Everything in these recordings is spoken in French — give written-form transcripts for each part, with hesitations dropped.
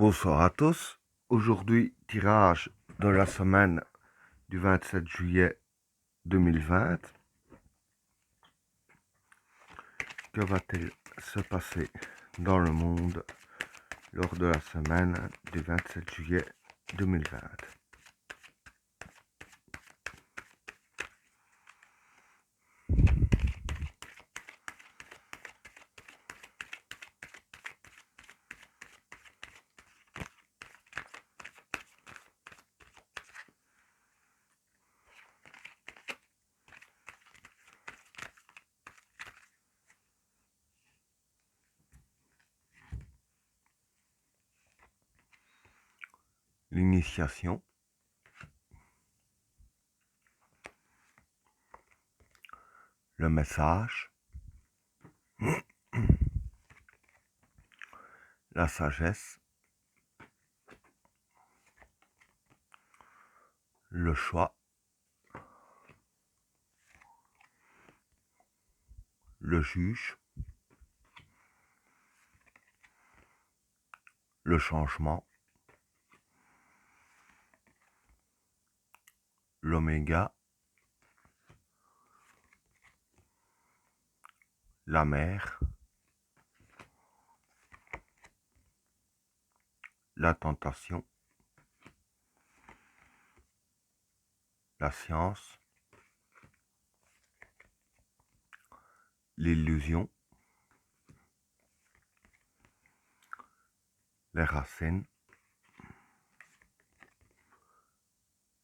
Bonsoir à tous. Aujourd'hui, tirage de la semaine du 27 juillet 2020. Que va-t-il se passer dans le monde lors de la semaine du 27 juillet 2020? L'initiation, le message, la sagesse, le choix, le juge, le changement, l'oméga, la mer, la tentation, la science, l'illusion, les racines,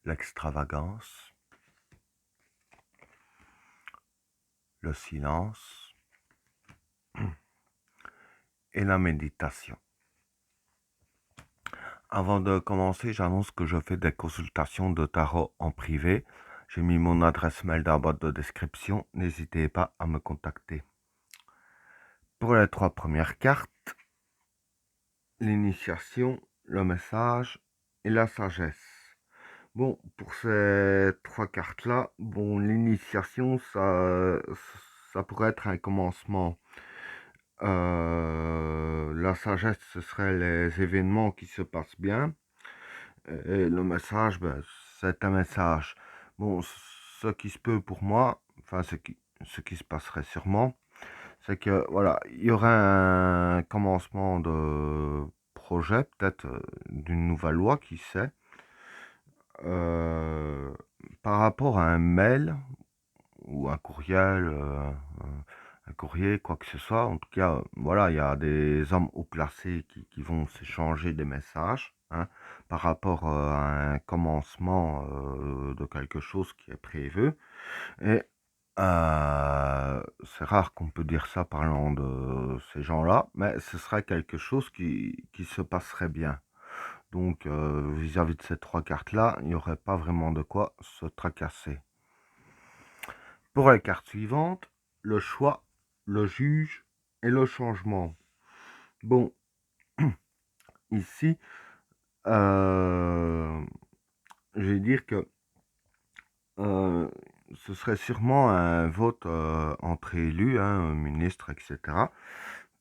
l'extravagance, le silence et la méditation. Avant de commencer, j'annonce que je fais des consultations de tarot en privé. J'ai mis mon adresse mail dans la boîte de description. N'hésitez pas à me contacter. Pour les 3 premières cartes, l'initiation, le message et la sagesse. Bon, pour ces 3 cartes-là, bon, l'initiation, ça pourrait être un commencement. La sagesse, ce serait les événements qui se passent bien. Et le message, ben, c'est un message. Bon, ce qui se peut pour moi, enfin ce qui se passerait sûrement, c'est que voilà, il y aurait un commencement de projet, peut-être d'une nouvelle loi, qui sait, euh, par rapport à un mail ou un courriel, un courrier, quoi que ce soit. En tout cas, voilà, il y a des hommes haut placés qui vont s'échanger des messages, hein, par rapport à un commencement de quelque chose qui est prévu. Et c'est rare qu'on peut dire ça parlant de ces gens-là, mais ce serait quelque chose qui se passerait bien. Donc, vis-à-vis de ces 3 cartes-là, il n'y aurait pas vraiment de quoi se tracasser. Pour les cartes suivantes, le choix, le juge et le changement. Bon, ici, je vais dire que euh, ce serait sûrement un vote entre élus, hein, ministres, etc.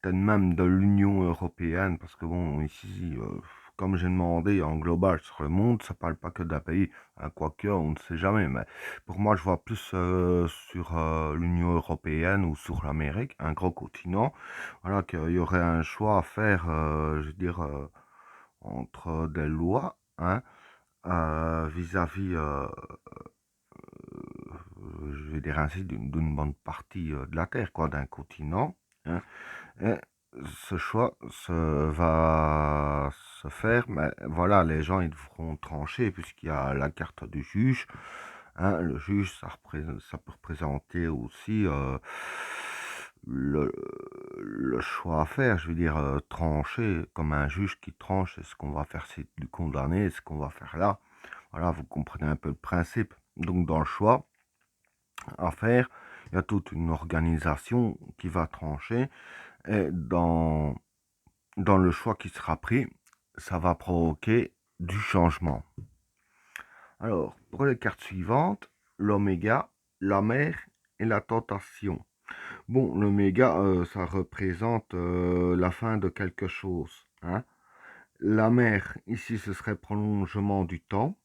Peut-être même de l'Union européenne, parce que bon, ici, comme j'ai demandé en global sur le monde, ça parle pas que d'un pays, hein, quoique on ne sait jamais, mais pour moi je vois plus sur l'Union européenne ou sur l'Amérique, un gros continent, voilà, qu'il y aurait un choix à faire, je veux dire, entre des lois, hein, vis-à-vis, je vais dire ainsi, d'une bonne partie de la Terre, quoi, d'un continent, hein. Et ce choix va se faire, mais voilà, les gens ils devront trancher puisqu'il y a la carte du juge, hein. Le juge, ça peut représenter aussi le, le choix à faire, je veux dire, trancher comme un juge qui tranche, est-ce qu'on va faire c'est du condamné, est-ce qu'on va faire là. Voilà, vous comprenez un peu le principe. Donc dans le choix à faire, il y a toute une organisation qui va trancher. Et dans le choix qui sera pris, ça va provoquer du changement. Alors, pour les cartes suivantes, l'oméga, la mer et la tentation. Bon, l'oméga, ça représente la fin de quelque chose, hein. La mer, ici, ce serait prolongement du temps.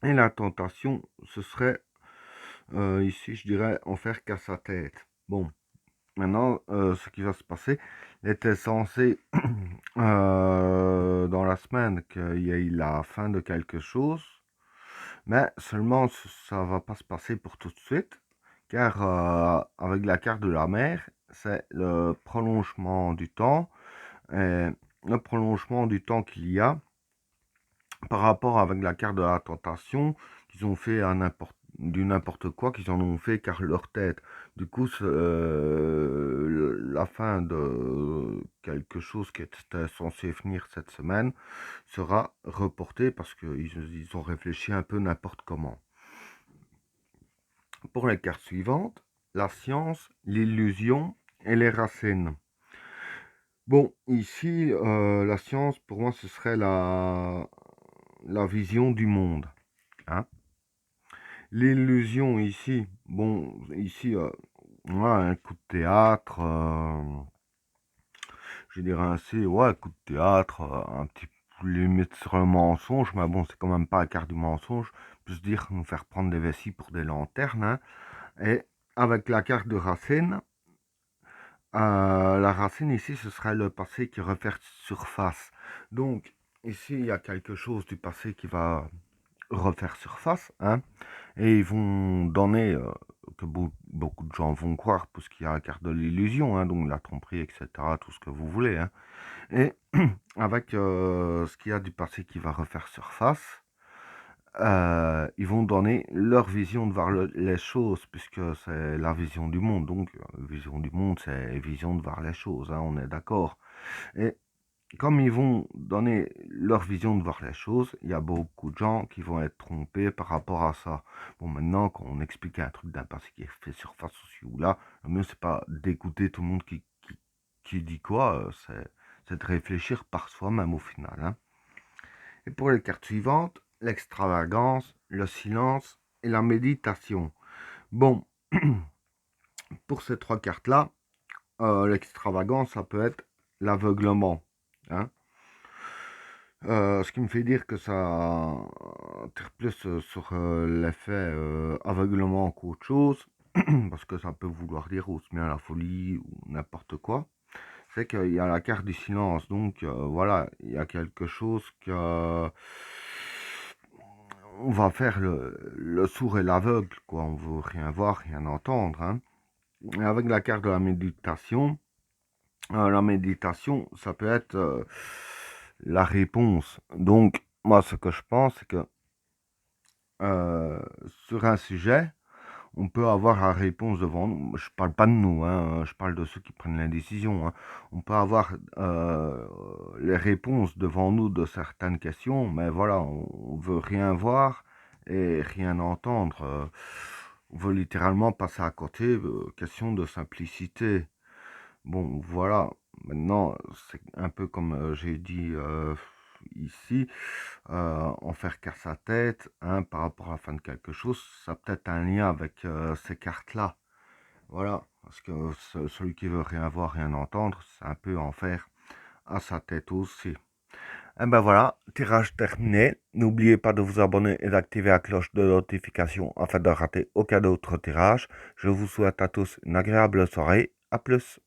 Et la tentation, ce serait, ici, je dirais, en faire qu'à sa tête. Bon, maintenant, ce qui va se passer, il était censé, dans la semaine, qu'il y ait la fin de quelque chose. Mais seulement, ça va pas se passer pour tout de suite. Car avec la carte de la mer, c'est le prolongement du temps. Et le prolongement du temps qu'il y a par rapport avec la carte de la tentation, qu'ils ont fait à du n'importe quoi, qu'ils en ont fait car leur tête. Du coup, la fin de quelque chose qui était censé venir cette semaine sera reportée parce qu'ils ont réfléchi un peu n'importe comment. Pour les cartes suivantes, la science, l'illusion et les racines. Bon, ici, la science, pour moi, ce serait la vision du monde. Hein. L'illusion ici, bon, ici, ouais, un coup de théâtre, je dirais ainsi, ouais, un coup de théâtre, un petit peu limite sur le mensonge, mais bon, c'est quand même pas la carte du mensonge, plus dire nous faire prendre des vessies pour des lanternes, hein. Et avec la carte de racine, la racine ici, ce serait le passé qui refait surface. Donc, ici, il y a quelque chose du passé qui va refaire surface, hein. Et ils vont donner, que beaucoup de gens vont croire, parce qu'il y a la carte de l'illusion, hein, donc la tromperie, etc., tout ce que vous voulez. Hein. Et avec ce qu'il y a du passé qui va refaire surface, ils vont donner leur vision de voir les choses, puisque c'est la vision du monde. Donc, vision du monde, c'est vision de voir les choses, hein, on est d'accord. Et comme ils vont donner leur vision de voir les choses, il y a beaucoup de gens qui vont être trompés par rapport à ça. Bon, maintenant, quand on explique un truc d'un passé qui est fait surface aussi ou là, le mieux, c'est pas d'écouter tout le monde qui dit quoi, c'est de réfléchir par soi-même au final. Hein. Et pour les cartes suivantes, l'extravagance, le silence et la méditation. Bon, pour ces trois cartes-là, l'extravagance, ça peut être l'aveuglement. Hein. Ce qui me fait dire que ça tire plus sur l'effet aveuglement qu'autre chose, parce que ça peut vouloir dire aussi bien la folie ou n'importe quoi. C'est qu'il y a la carte du silence, donc voilà, il y a quelque chose que on va faire le sourd et l'aveugle, quoi. On veut rien voir, rien entendre. Hein. Et avec la carte de la méditation, ça peut être la réponse. Donc, moi, ce que je pense, c'est que sur un sujet, on peut avoir la réponse devant nous. Je parle pas de nous, hein, je parle de ceux qui prennent la décision. Hein. On peut avoir les réponses devant nous de certaines questions, mais voilà, on veut rien voir et rien entendre. On veut littéralement passer à côté. Question de simplicité. Bon, voilà. Maintenant, c'est un peu comme j'ai dit ici, en faire qu'à sa tête, hein, par rapport à la fin de quelque chose, ça a peut-être un lien avec ces cartes-là. Voilà, parce que celui qui veut rien voir, rien entendre, c'est un peu en faire à sa tête aussi. Et ben voilà, tirage terminé. N'oubliez pas de vous abonner et d'activer la cloche de notification afin de rater aucun autre tirage. Je vous souhaite à tous une agréable soirée. À plus.